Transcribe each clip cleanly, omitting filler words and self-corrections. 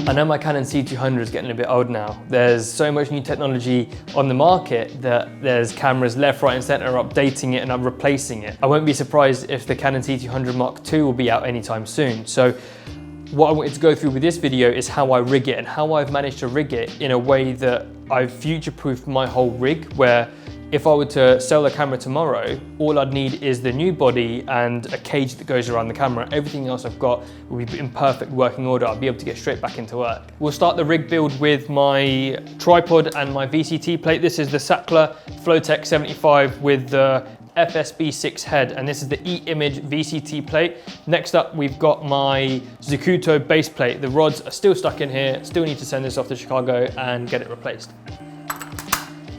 I know my Canon C200 is getting a bit old now. There's so much new technology on the market that there's cameras left, right and center updating it and I'm replacing it. I won't be surprised if the Canon C200 Mark II will be out anytime soon. So what I wanted to go through with this video is how I rig it and how I've managed to rig it in a way that I've future-proofed my whole rig, where if I were to sell the camera tomorrow, all I'd need is the new body and a cage that goes around the camera. Everything else I've got will be in perfect working order. I'll be able to get straight back into work. We'll start the rig build with my tripod and my VCT plate. This is the Sackler Flowtech 75 with the FSB6 head, and this is the E-Image VCT plate. Next up, we've got my Zacuto base plate. The rods are still stuck in here. Still need to send this off to Chicago and get it replaced.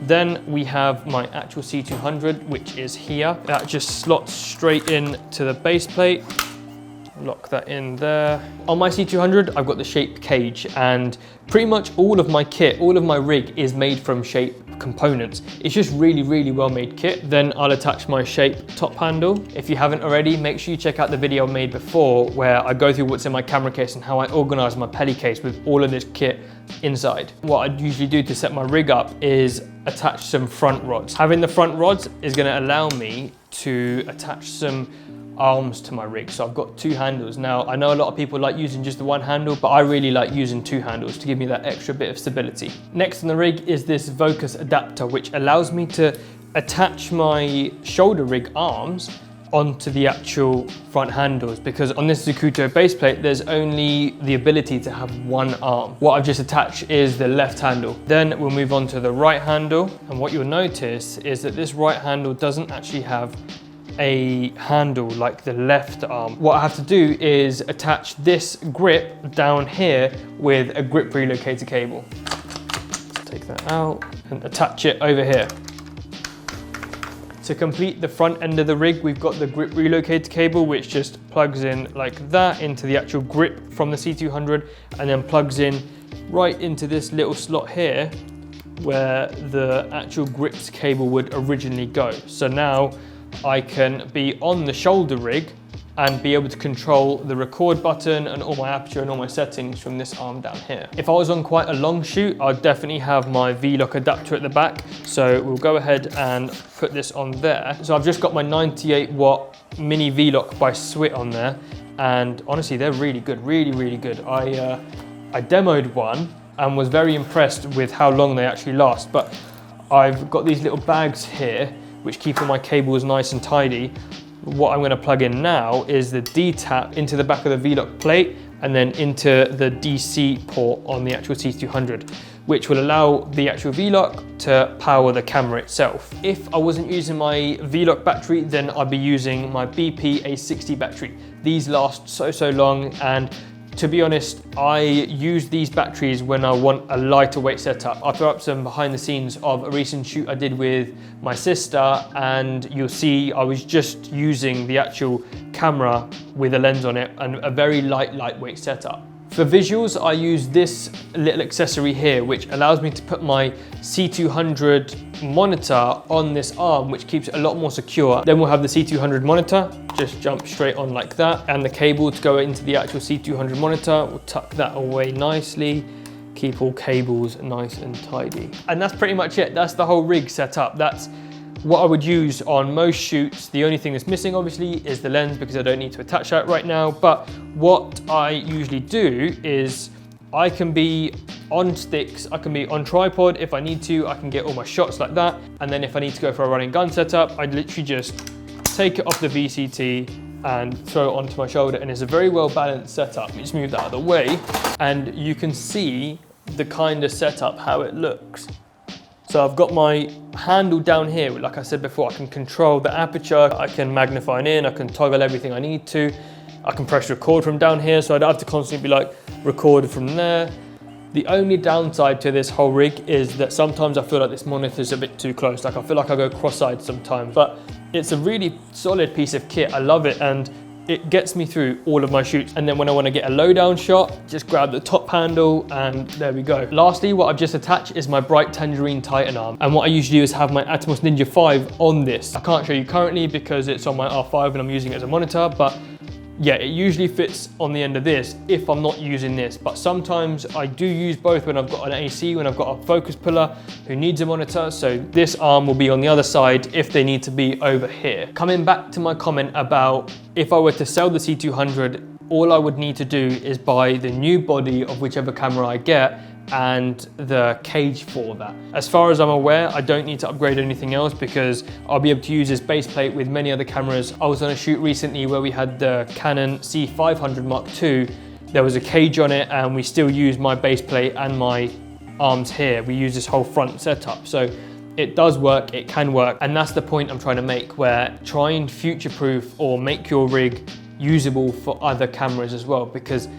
Then we have my actual C200, which is here. That just slots straight in to the base plate. Lock that in there. On my C200, I've got the Shape cage, and pretty much all of my kit, all of my rig is made from Shape components. It's just really, really well made kit. Then I'll attach my Shape top handle. If you haven't already, make sure you check out the video I made before where I go through what's in my camera case and how I organize my pelly case with all of this kit inside. What I usually do to set my rig up is attach some front rods. Having the front rods is going to allow me to attach some arms to my rig. So I've got two handles. Now, I know a lot of people like using just the one handle, but I really like using two handles to give me that extra bit of stability. Next on the rig is this Vocus adapter, which allows me to attach my shoulder rig arms onto the actual front handles, because on this Zacuto base plate, there's only the ability to have one arm. What I've just attached is the left handle. Then we'll move on to the right handle. And what you'll notice is that this right handle doesn't actually have a handle like the left arm. What I have to do is attach this grip down here with a grip relocator cable. Take that out and attach it over here. To complete the front end of the rig, we've got the grip relocator cable, which just plugs in like that into the actual grip from the C200 and then plugs in right into this little slot here where the actual grips cable would originally go. So now I can be on the shoulder rig and be able to control the record button and all my aperture and all my settings from this arm down here. If I was on quite a long shoot, I'd definitely have my V-lock adapter at the back. So we'll go ahead and put this on there. So I've just got my 98 watt mini V-lock by Swit on there. And honestly, they're really good, really, really good. I demoed one and was very impressed with how long they actually last. But I've got these little bags here which keep all my cables nice and tidy. What I'm going to plug in now is the D-tap into the back of the V-lock plate and then into the DC port on the actual C200, which will allow the actual V-lock to power the camera itself. If I wasn't using my V-lock battery, then I'd be using my BP A60 battery. These last so long, and to be honest, I use these batteries when I want a lighter weight setup. I'll throw up some behind the scenes of a recent shoot I did with my sister, and you'll see I was just using the actual camera with a lens on it and a very lightweight setup. For visuals, I use this little accessory here, which allows me to put my C200 monitor on this arm, which keeps it a lot more secure. Then we'll have the C200 monitor, just jump straight on like that. And the cable to go into the actual C200 monitor, we'll tuck that away nicely. Keep all cables nice and tidy. And that's pretty much it. That's the whole rig set up. That's what I would use on most shoots. The only thing that's missing obviously is the lens, because I don't need to attach that right now. But what I usually do is I can be on sticks, I can be on tripod if I need to, I can get all my shots like that. And then if I need to go for a running gun setup, I'd literally just take it off the VCT and throw it onto my shoulder, and it's a very well balanced setup. Let me just move that out of the way and you can see the kind of setup, how it looks. So I've got my handle down here. Like I said before, I can control the aperture, I can magnify in, I can toggle everything I need to. I can press record from down here, so I don't have to constantly be like record from there. The only downside to this whole rig is that sometimes I feel like this monitor's a bit too close. Like I feel like I go cross-eyed sometimes, but it's a really solid piece of kit. I love it, and it gets me through all of my shoots. And then when I want to get a low down shot, just grab the top handle and there we go. Lastly, what I've just attached is my Bright Tangerine Titan arm. And what I usually do is have my Atomos Ninja 5 on this. I can't show you currently because it's on my R5 and I'm using it as a monitor, but yeah, it usually fits on the end of this if I'm not using this, but sometimes I do use both when I've got an AC, when I've got a focus puller who needs a monitor, so this arm will be on the other side if they need to be over here. Coming back to my comment about if I were to sell the C200, all I would need to do is buy the new body of whichever camera I get and the cage for that. As far as I'm aware, I don't need to upgrade anything else because I'll be able to use this base plate with many other cameras. I was on a shoot recently where we had the Canon C500 Mark II. There was a cage on it and we still use my base plate and my arms here. We use this whole front setup. So it does work, it can work. And that's the point I'm trying to make, where try and future-proof or make your rig usable for other cameras as well, because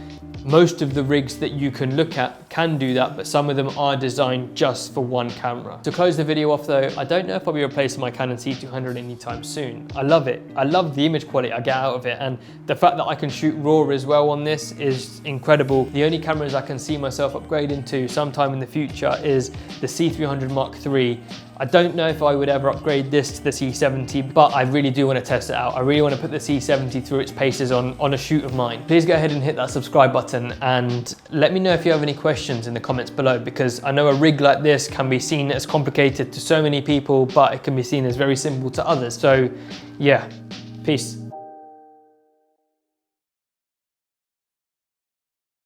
most of the rigs that you can look at can do that, but some of them are designed just for one camera. To close the video off though, I don't know if I'll be replacing my Canon C200 anytime soon. I love it. I love the image quality I get out of it, and the fact that I can shoot RAW as well on this is incredible. The only cameras I can see myself upgrading to sometime in the future is the C300 Mark III. I don't know if I would ever upgrade this to the C70, but I really do want to test it out. I really want to put the C70 through its paces on a shoot of mine. Please go ahead and hit that subscribe button and let me know if you have any questions in the comments below, because I know a rig like this can be seen as complicated to so many people, but it can be seen as very simple to others. So yeah, peace.